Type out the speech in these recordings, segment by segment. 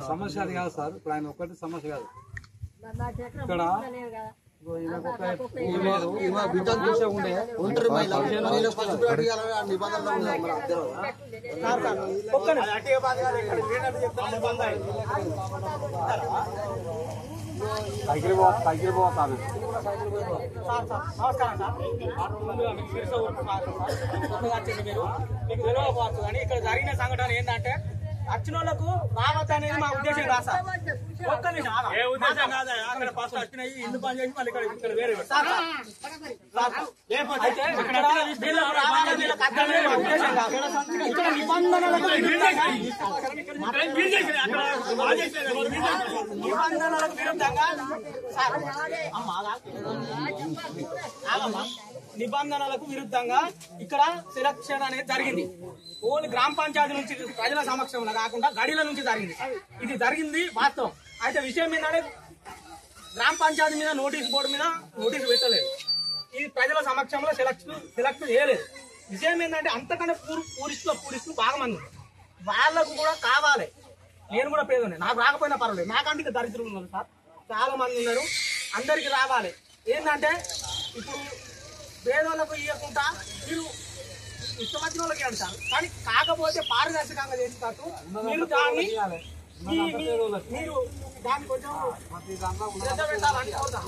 సమస్య అది కాదు సార్. ఇప్పుడు ఆయన ఒక్కటి సమస్య కాదు. ఇక్కడ ఇక్కడ జరిగిన సంఘటన ఏంటంటే వచ్చిన వాళ్ళకు రావద్దు అనేది మా ఉద్దేశం కాదు సార్. ఒక్క నిమిషం ఏ ఉద్దేశం కాదా? అక్కడ ఫస్ట్ వచ్చినాయి ఇల్లు పని చేసి మళ్ళీ ఇక్కడ వేరే ఇక్కడ నిబంధనలకు విరుద్ధంగా నిబంధనలకు విరుద్ధంగా ఇక్కడ సెలక్షన్ అనేది జరిగింది. ఓన్లీ గ్రామ పంచాయతీ నుంచి ప్రజల సమక్షంలో కాకుండా గడిల నుంచి జరిగింది. ఇది జరిగింది వాస్తవం. అయితే విషయం ఏంటంటే గ్రామ పంచాయతీ మీద నోటీస్ బోర్డు మీద నోటీసు పెట్టలేదు. ఇది ప్రజల సమక్షంలో సెలెక్ట్ చేయలేదు. విషయం ఏంటంటే అంతకంటే పూరిస్తులు బాగా మంది వాళ్ళకు కూడా కావాలి. నేను కూడా పేదనే, నాకు రాకపోయినా పర్వాలేదు. నాకంటే దరిద్రులు ఉన్నారు సార్, చాలా మంది ఉన్నారు. అందరికి రావాలి. ఏంటంటే ఇప్పుడు పేదోళ్ళకు ఇవ్వకుండా మీరు ఇష్టమచ్చిన వాళ్ళకి అంటారు. కానీ కాకపోతే పారదర్శకంగా చేసినట్టు మీరు దాన్ని మీరు దాన్ని కొంచెం శ్రద్ధ పెట్టాలని కోరుతాం.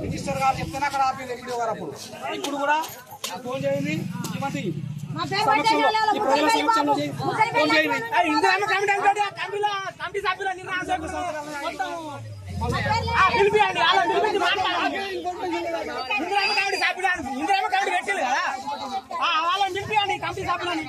మినిస్టర్ గారు చెప్తేనే అక్కడ ఆపింది వీడియో గారు అప్పుడు ఇప్పుడు కూడా ఫోన్ చేయండి ఇవ్వండి కమిటీ సభ్యుల నిర్ణయం పిలిపియండి అలా పిలిపించి మాట్లాడాలి ఇంద్రేమో కమిటీ పెట్టింది కదా వాళ్ళని పిలిపియండి కమిటీ సభ్యులని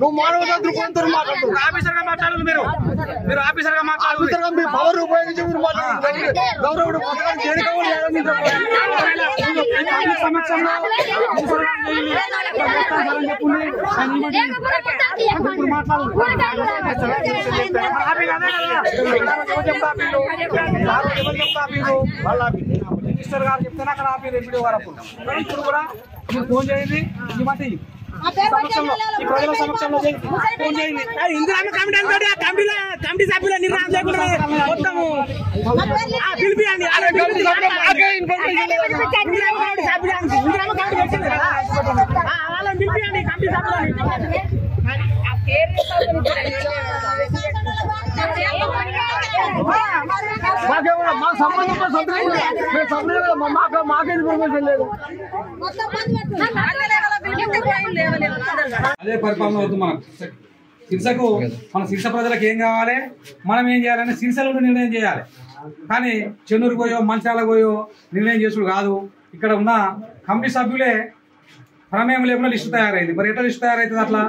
నువ్వు మానవ దృక్పథంతో మాట్లాడు ఆఫీసర్ గా మాట్లాడాలి మీరు ఆఫీసర్ గా మాట్లాడాలి మీ పవర్ ఉపయోగించి మీరు మాట్లాడాలి గౌరవుడు సమక్షంలో మినిస్టర్ గారు చెప్తేనే అక్కడ ఆపేది వీడియో గారు అప్పుడు ఇప్పుడు కూడా మీరు ఫోన్ చేయండి ఈ మాట సమక్షంలో ఈ ప్రజల సమక్షంలో ఫోన్ చేయండి ఇందిరామ కమిటీ సభ్యుల నిర్ణయం లేకుండా మొత్తము పిలిపియండి ఇందిరామ కమిటీ పెట్టింది కదా వాళ్ళని పిలిపియండి కమిటీ సభ్యులని అదే పరిపాలన అవుతుంది మనకు సిరిసకు మన సిరిస ప్రజలకు ఏం కావాలి మనం ఏం చేయాలని సిరిసలో నిర్ణయం చేయాలి కానీ చెన్నూరు పోయో మంచాల పోయో నిర్ణయం చేసుడు కాదు. ఇక్కడ ఉన్న కమిటీ సభ్యులే ప్రమేయం లేకుండా లిస్టు తయారైంది. మరి ఎట్లా లిస్టు తయారైతుంది? అట్లా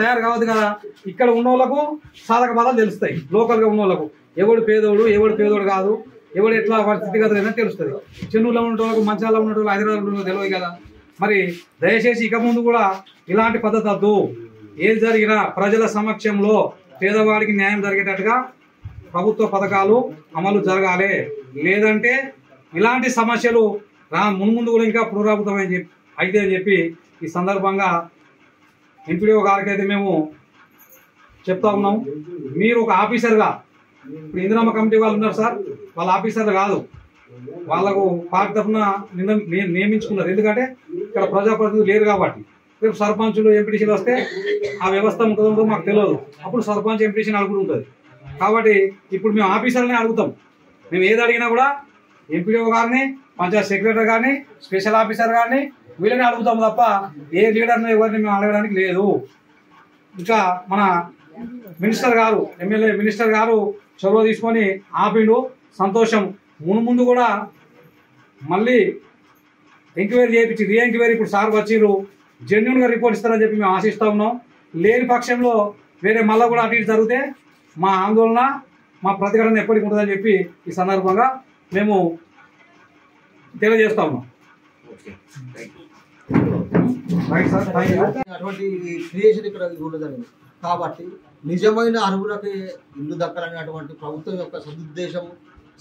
తయారు కావద్దు కదా. ఇక్కడ ఉన్న వాళ్ళకు సాధక బాధలు తెలుస్తాయి. లోకల్గా ఉన్న వాళ్ళకు ఎవడు పేదోడు కాదు, ఎవడు ఎట్లా స్థితిగతులైనా తెలుస్తుంది. చెన్నూరులో ఉన్న వాళ్ళకు, మంచాలలో ఉన్న వాళ్ళు, హైదరాబాద్లో ఉన్న తెలియదు కదా. మరి దయచేసి ఇక ముందు కూడా ఇలాంటి పద్ధతి వద్దు. ఏది జరిగినా ప్రజల సమక్షంలో పేదవాడికి న్యాయం జరిగేటట్టుగా ప్రభుత్వ పథకాలు అమలు జరగాలి. లేదంటే ఇలాంటి సమస్యలు మున్ముందు కూడా ఇంకా పునరావృతమని అయితే అని చెప్పి ఈ సందర్భంగా ఎంపీడీఓ గారికి అయితే మేము చెప్తా ఉన్నాం. మీరు ఒక ఆఫీసర్గా, ఇప్పుడు ఇందిరమ్మ కమిటీ వాళ్ళు ఉన్నారు సార్, వాళ్ళ ఆఫీసర్లు కాదు, వాళ్ళకు పార్టీ తరఫున నియమించుకున్నారు. ఎందుకంటే ఇక్కడ ప్రజాప్రతినిధులు లేరు కాబట్టి. రేపు సర్పంచులు ఎంపీటీసీలు వస్తే ఆ వ్యవస్థ ఉంటుందో మాకు తెలియదు. అప్పుడు సర్పంచ్ ఎంపీటీసీని అడుగుతూ ఉంటుంది. కాబట్టి ఇప్పుడు మేము ఆఫీసర్ని అడుగుతాం. మేము ఏది అడిగినా కూడా ఎంపీడీఓ గారిని, పంచాయత్ సెక్రటరీ గారిని, స్పెషల్ ఆఫీసర్ గారిని వీళ్ళని అడుగుతాం తప్ప ఏ లీడర్ని ఎవరిని మేము అడగడానికి లేదు. ఇంకా మన మినిస్టర్ గారు, ఎమ్మెల్యే మినిస్టర్ గారు చొరవ తీసుకొని ఆపిండు, సంతోషం. ముందు కూడా మళ్ళీ ఎంక్వైరీ చేయించి రీఎంక్వైరీ ఇప్పుడు సార్ వచ్చిర్రు, జెన్యున్గా రిపోర్ట్ ఇస్తారని చెప్పి మేము ఆశిస్తూ ఉన్నాం. లేని పక్షంలో వేరే మళ్ళీ కూడా అటు ఇటు జరిగితే మా ఆందోళన, మా ప్రతిఘటన ఎప్పటికి ఉంటుందని చెప్పి ఈ సందర్భంగా మేము తెలియజేస్తా ఉన్నాం. అటువంటి క్రియేషన్ ఇక్కడ ఉండదండి. కాబట్టి నిజమైన అర్హులకి ఇల్లు దక్కాలనేటువంటి ప్రభుత్వం యొక్క సదుద్దేశం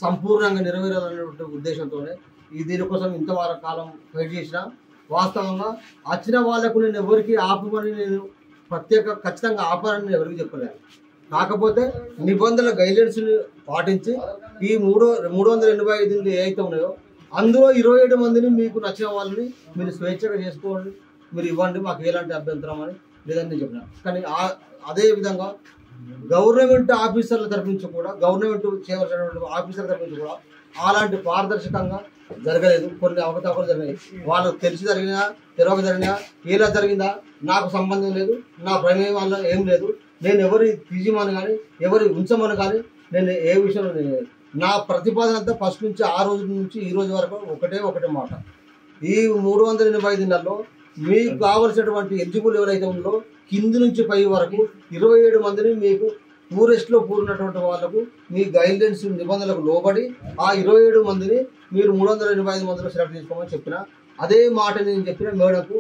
సంపూర్ణంగా నెరవేరాలనేటువంటి ఉద్దేశంతోనే దీనికోసం ఇంతవరకు కాలం ఫైట్ చేసిన. వాస్తవంగా వచ్చిన వాళ్ళకు నేను ఎవరికి ఆపమని నేను ఖచ్చితంగా ఆపాలని ఎవరికి చెప్పలేదు. కాకపోతే నిబంధనల గైడ్లైన్స్ని పాటించి ఈ 385 ఏవైతే ఉన్నాయో అందులో 27 మందిని మీకు నచ్చిన వాళ్ళని మీరు స్వేచ్ఛగా చేసుకోండి, మీరు ఇవ్వండి, మాకు ఎలాంటి అభ్యంతరం అని లేదని నేను చెప్పిన. కానీ అదేవిధంగా గవర్నమెంట్ ఆఫీసర్ల తరఫు నుంచి కూడా, గవర్నమెంట్ చేయవలసినటువంటి ఆఫీసర్ల తరఫు నుంచి కూడా అలాంటి పారదర్శకంగా జరగలేదు. కొన్ని అవకతవకలు జరిగాయి. వాళ్ళకు తెలిసి జరిగినా, తెరవక జరిగినా, ఎలా జరిగిందా నాకు సంబంధం లేదు, నా ప్రమేయం వల్ల ఏం లేదు. నేను ఎవరి తీసిమని కానీ, ఎవరి ఉంచమని కానీ నేను ఏ విషయంలో లేదు. నా ప్రతిపాదన అంతా ఫస్ట్ నుంచి ఆ రోజు నుంచి ఈ రోజు వరకు ఒకటే మాట. ఈ 385 నెలలో మీకు కావలసినటువంటి ఎలిజిబుల్ ఎవరైతే ఉందో కింది నుంచి పై వరకు 27 మందిని మీకు టూరిస్ట్లో కూడినటువంటి వాళ్ళకు మీ గైడ్లైన్స్ నిబంధనలకు లోబడి ఆ 27 మందిని మీరు 385 మందిలో సెలెక్ట్ చేసుకోమని చెప్పిన. అదే మాట నేను చెప్పిన మేడంకు.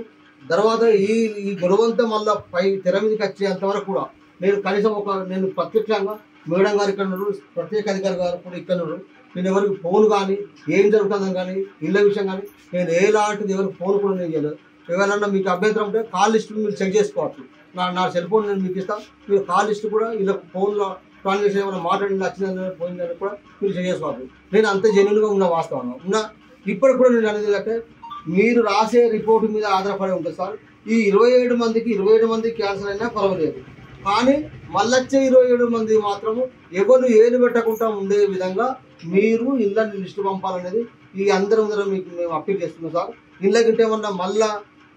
తర్వాత ఈ గొడవంతా మళ్ళీ పై తెర మీదకి వచ్చేంతవరకు కూడా నేను కనీసం నేను ప్రత్యక్షంగా మేడం గారు ఇక్కడ ఉన్నారు, ప్రత్యేక అధికారి గారు కూడా ఇక్కడ ఉన్నారు. నేను ఎవరికి ఫోన్ కానీ, ఏం జరుగుతుందని కానీ, ఇళ్ళ విషయం కానీ నేను ఎలాంటిది ఎవరికి ఫోన్ కూడా నేను చేయలేదు. ఎవరైనా మీకు అభ్యంతరం ఉంటే కాల్ లిస్టు మీరు చెక్ చేసుకోవచ్చు. నా సెల్ ఫోన్ నేను మీకు ఇస్తాను. మీరు కాల్ లిస్టు కూడా ఇలా ఫోన్లో ట్రాన్సాక్షన్ ఏమైనా మాట్లాడి వచ్చిందని పోయిందని కూడా మీరు చెక్ చేసుకోవచ్చు. నేను అంత జెన్యున్గా ఉన్న వాస్తవంగా ఇప్పటికి కూడా నేను అనేది అంటే మీరు రాసే రిపోర్టు మీద ఆధారపడి ఉంటుంది సార్. ఈ 27 మందికి క్యాన్సర్ అయినా పర్వాలేదు, కానీ మళ్ళొచ్చే 27 మంది మాత్రము ఎవరు ఏలు పెట్టకుండా ఉండే విధంగా మీరు ఇళ్ళని లిస్టు పంపాలనేది ఈ అందరం మీకు మేము అప్పీల్ చేస్తున్నాం సార్. ఇళ్ళకింటే ఏమన్నా మళ్ళా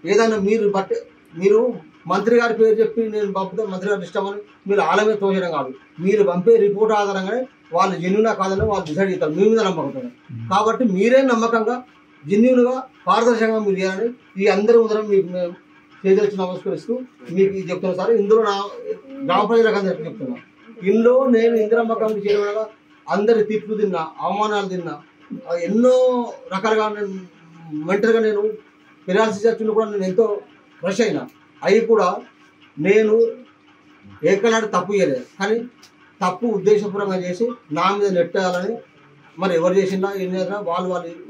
ఏదైనా మీరు మంత్రి గారి పేరు చెప్పి నేను పంపితే మంత్రి గారు ఇష్టమని మీరు ఆలమే తోచడం కాదు. మీరు పంపే రిపోర్ట్ ఆధారంగానే వాళ్ళు జెన్యునా కాదని వాళ్ళు డిసైడ్ చేస్తారు. మీ మీద నమ్మకం. కాబట్టి మీరే నమ్మకంగా జెన్యున్గా పారదర్శకంగా మీరు చేయాలని ఈ అందరి ఉదరం మీకు మేము చేతులొచ్చి నమస్కరిస్తూ మీకు చెప్తున్నాను సార్. ఇందులో గ్రామ ప్రజలకు అందరికీ చెప్తున్నా, ఇందులో నేను ఇందిరమ్మ కమిటీ చేయడం అందరి తిట్లు తిన్నా, అవమానాలు తిన్నా, ఎన్నో రకాలుగా మెంటల్గా నేను పెరాలసిస్ వచ్చిన కూడా నేను ఎంతో ఫ్రెష్ అయినా. అవి కూడా నేను ఏకనాడు తప్పు చేయలేదు, కానీ తప్పు ఉద్దేశపూర్వకంగా చేసి నా మీద నెట్టేయాలని మరి ఎవరు చేసినా ఏం చేసినా వాళ్ళు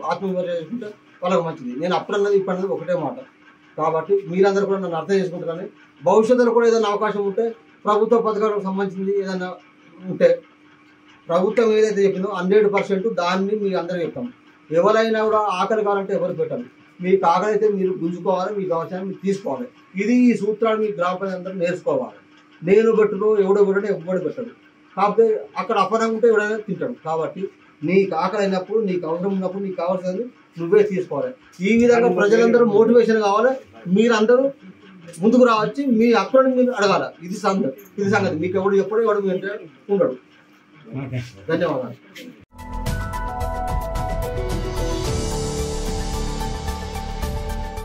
ఆత్మవిమర్శ చేసుకుంటే వాళ్ళకి మంచిది. నేను అప్పుడన్నది ఇప్పుడన్నది ఒకటే మాట. కాబట్టి మీరందరూ కూడా నన్ను అర్థం చేసుకుంటారని, భవిష్యత్తులో కూడా ఏదైనా అవకాశం ఉంటే ప్రభుత్వ పథకాలకు సంబంధించింది ఏదైనా ఉంటే ప్రభుత్వం ఏదైతే చెప్పిందో 100% దాన్ని మీకు అందరూ చెప్తాం. ఎవరైనా కూడా ఆకలి కావాలంటే ఎవరు పెట్టాలి, మీకు ఆకలి అయితే మీరు గుంజుకోవాలి, మీకు అవసరం మీరు తీసుకోవాలి. ఇది ఈ సూత్రాలు మీ గ్రామ ప్రజలందరూ నేర్చుకోవాలి. నేను పెట్టడు ఎవడో పెట్టడు ఎవడు పెట్టడు, కాకపోతే అక్కడ అపరంగా ఉంటే ఎవడైనా తింటాడు. కాబట్టి నీకు ఆకలి అయినప్పుడు, నీకు అవసరం ఉన్నప్పుడు, నీకు కావాల్సినది నువ్వే తీసుకోవాలి. ఈ విధంగా ప్రజలందరూ మోటివేషన్ కావాలి. మీరందరూ ముందుకు రావచ్చు, మీ హక్కులను మీరు అడగాలి. ఇది సంగతి. మీకు ఎవడు చెప్పడు, ఎవడు ఉండడు. ధన్యవాదాలు.